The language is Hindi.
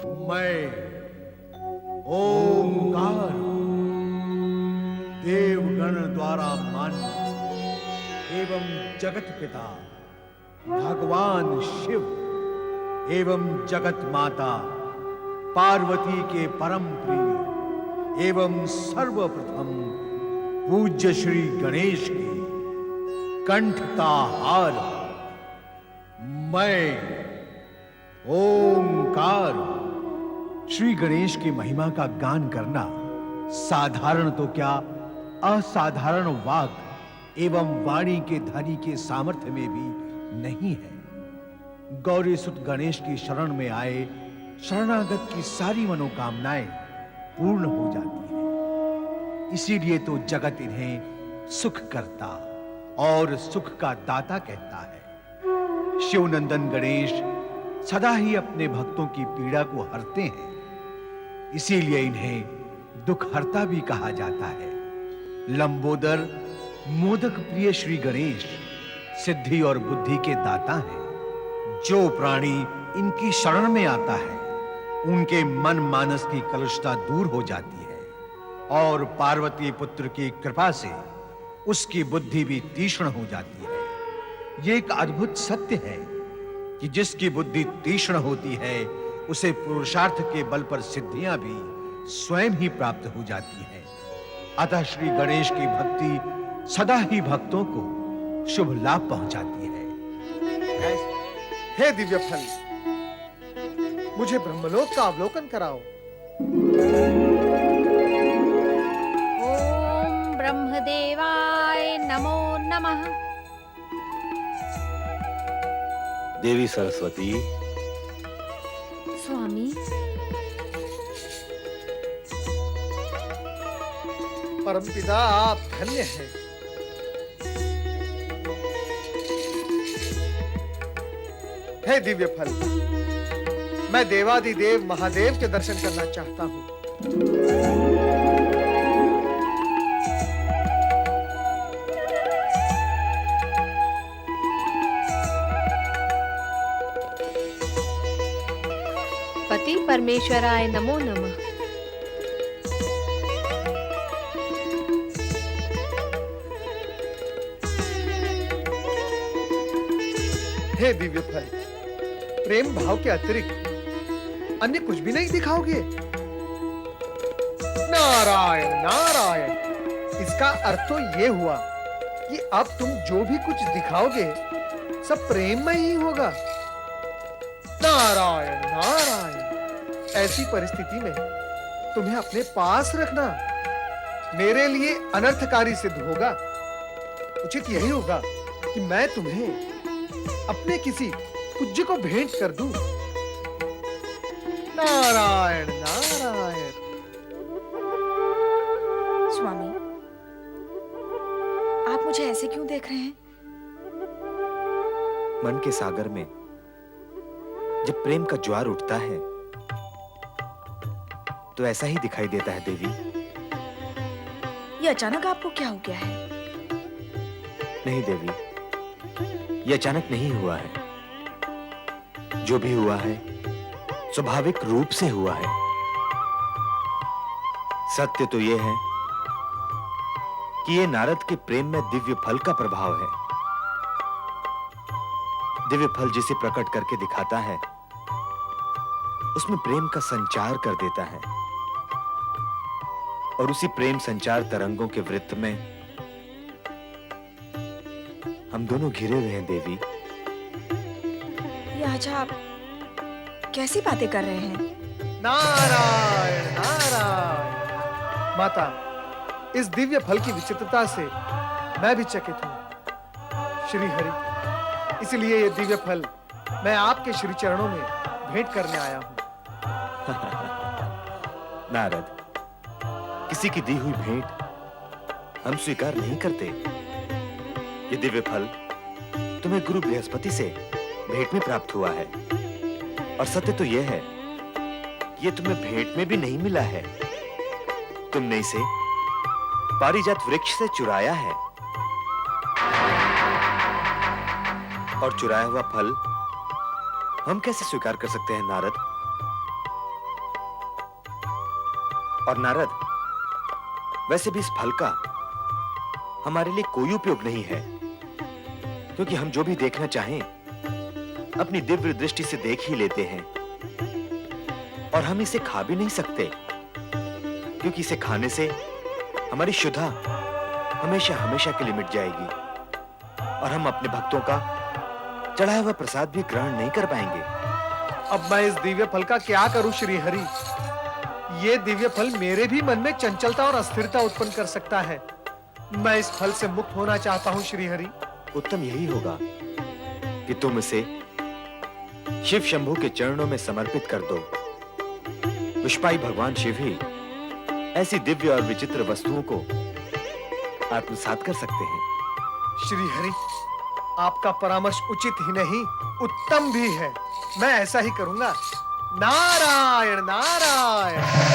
मैं ओंकार देवगण द्वारा मान्य एवं जगत पिता भगवान शिव एवं जगत माता पार्वती के परम प्रिय एवं सर्वप्रथम पूज्य श्री गणेश की कंठता हार मैं ओंकार। श्री गणेश की महिमा का गान करना साधारण तो क्या असाधारण वाक एवं वाणी के धनी के सामर्थ्य में भी नहीं है। गौरी सुत गणेश की शरण में आए शरणागत की सारी मनोकामनाएं पूर्ण हो जाती हैं। इसीलिए तो जगत इन्हें सुख करता और सुख का दाता कहता है। शिवनंदन गणेश सदा ही अपने भक्तों की पीड़ा को हरते हैं, इसीलिए इन्हें दुखहर्ता भी कहा जाता है। लंबोदर मोदक प्रिय श्री गणेश सिद्धि और बुद्धि के दाता हैं। जो प्राणी इनकी शरण में आता है उनके मन मानस की कलुषता दूर हो जाती है और पार्वती पुत्र की कृपा से उसकी बुद्धि भी तीक्ष्ण हो जाती है। यह एक अद्भुत सत्य है कि जिसकी बुद्धि तीक्ष्ण होती है उसे पुरुषार्थ के बल पर सिद्धियां भी स्वयं ही प्राप्त हो जाती हैं। अतः श्री गणेश की भक्ति सदा ही भक्तों को शुभ लाभ पहुंचाती है। हे दिव्य फल, मुझे ब्रह्मलोक का अवलोकन कराओ। ओम ब्रह्मदेवाय नमो नमः। देवी सरस्वती, स्वामी, परमपिता आप धन्य हैं। हे दिव्य फल, मैं देवादिदेव महादेव के दर्शन करना चाहता हूं। पति परमेश्वराय नमो नमः। हे दिव्य फल, प्रेम भाव के अतिरिक्त अन्य कुछ भी नहीं दिखाओगे? नारायण नारायण, इसका अर्थ तो ये हुआ कि अब तुम जो भी कुछ दिखाओगे सब प्रेम में ही होगा। नारायण नारायण, ऐसी परिस्थिति में तुम्हें अपने पास रखना मेरे लिए अनर्थकारी सिद्ध होगा। उचित यही होगा कि मैं तुम्हें अपने किसी पूज्य को भेंट कर दूं। नारायण नारायण। स्वामी, आप मुझे ऐसे क्यों देख रहे हैं? मन के सागर में जब प्रेम का ज्वार उठता है तो ऐसा ही दिखाई देता है देवी। ये अचानक आपको क्या हो गया है? नहीं देवी, यह अचानक नहीं हुआ है। जो भी हुआ है स्वाभाविक रूप से हुआ है। सत्य तो यह है कि यह नारद के प्रेम में दिव्य फल का प्रभाव है। दिव्य फल जिसे प्रकट करके दिखाता है उसमें प्रेम का संचार कर देता है और उसी प्रेम संचार तरंगों के वृत्त में हम दोनों घिरे हुए हैं देवी। ये आज आप कैसी बातें कर रहे हैं? नारायण नारायण। माता, इस दिव्य फल की विचित्रता से मैं भी चकित हूं। श्री हरि, इसलिए ये दिव्य फल मैं आपके श्री चरणों में भेंट करने आया हूं। नारद, किसी की दी हुई भेंट हम स्वीकार नहीं करते। ये दिव्य फल तुम्हें गुरु बृहस्पति से भेंट में प्राप्त हुआ है और सत्य तो यह है कि यह तुम्हें भेंट में भी नहीं मिला है। तुमने इसे पारिजात वृक्ष से चुराया है और चुराया हुआ फल हम कैसे स्वीकार कर सकते हैं नारद? और नारद, वैसे भी इस फल का हमारे लिए कोई उपयोग नहीं है, क्योंकि हम जो भी देखना चाहें अपनी दिव्य दृष्टि से देख ही लेते हैं, और हम इसे खा भी नहीं सकते, क्योंकि इसे खाने से हमारी शुद्धा हमेशा हमेशा के लिए मिट जाएगी, और हम अपने भक्तों का चढ़ाया हुआ प्रसाद भी ग्रहण नहीं कर पाएंगे। अब मैं इस दिव्य फल का क्या करूं श्री हरि? ये दिव्य फल मेरे भी मन में चंचलता और अस्थिरता उत्पन्न कर सकता है। मैं इस फल से मुक्त होना चाहता हूं श्री हरि। उत्तम यही होगा कि तुम इसे शिव शंभू के चरणों में समर्पित कर दो। पुष्पाई भगवान शिव ही ऐसी दिव्य और विचित्र वस्तुओं को आत्मसात कर सकते हैं। श्री हरि, आपका परामर्श उचित ही नहीं उत्तम भी है। मैं ऐसा ही करूंगा। नारायण